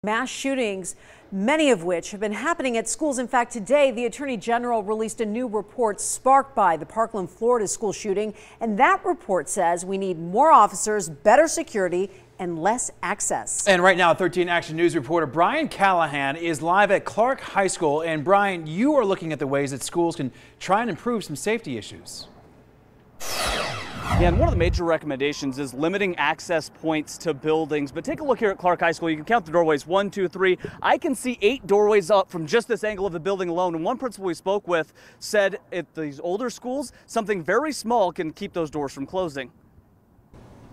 Mass shootings, many of which have been happening at schools. In fact, today, the Attorney General released a new report sparked by the Parkland, Florida school shooting. And that report says we need more officers, better security, and less access. And right now, 13 Action News reporter Brian Callahan is live at Clark High School. And Brian, you are looking at the ways that schools can try and improve some safety issues. Yeah, and one of the major recommendations is limiting access points to buildings. But take a look here at Clark High School. You can count the doorways, 1, 2, 3. I can see 8 doorways up from just this angle of the building alone. And one principal we spoke with said at these older schools, something very small can keep those doors from closing.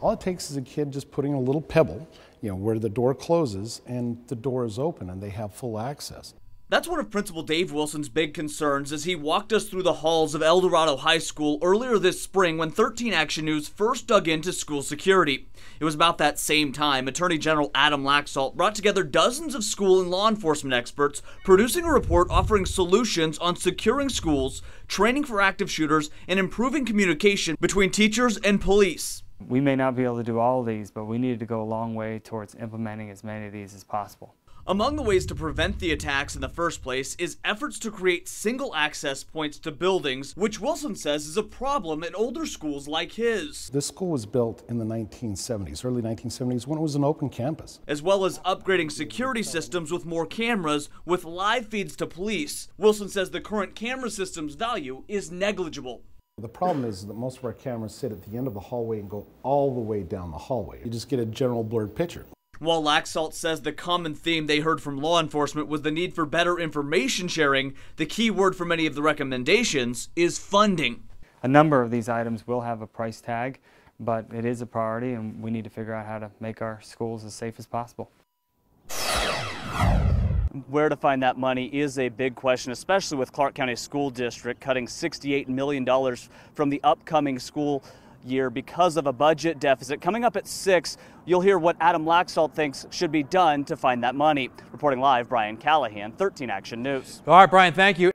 All it takes is a kid just putting a little pebble, where the door closes and the door is open and they have full access. That's one of Principal Dave Wilson's big concerns as he walked us through the halls of El Dorado High School earlier this spring when 13 Action News first dug into school security. It was about that same time Attorney General Adam Laxalt brought together dozens of school and law enforcement experts, producing a report offering solutions on securing schools, training for active shooters, and improving communication between teachers and police. We may not be able to do all of these, but we need to go a long way towards implementing as many of these as possible. Among the ways to prevent the attacks in the first place is efforts to create single access points to buildings, which Wilson says is a problem in older schools like his. This school was built in the 1970s, early 1970s, when it was an open campus. As well as upgrading security systems with more cameras with live feeds to police. Wilson says the current camera system's value is negligible. The problem is that most of our cameras sit at the end of the hallway and go all the way down the hallway. You just get a general blurred picture. While Laxalt says the common theme they heard from law enforcement was the need for better information sharing, the key word for many of the recommendations is funding. A number of these items will have a price tag, but it is a priority and we need to figure out how to make our schools as safe as possible. Where to find that money is a big question, especially with Clark County School District cutting $68 million from the upcoming school year because of a budget deficit. Coming up at 6, you'll hear what Adam Laxalt thinks should be done to find that money. Reporting live, Brian Callahan, 13 Action News. All right, Brian, thank you.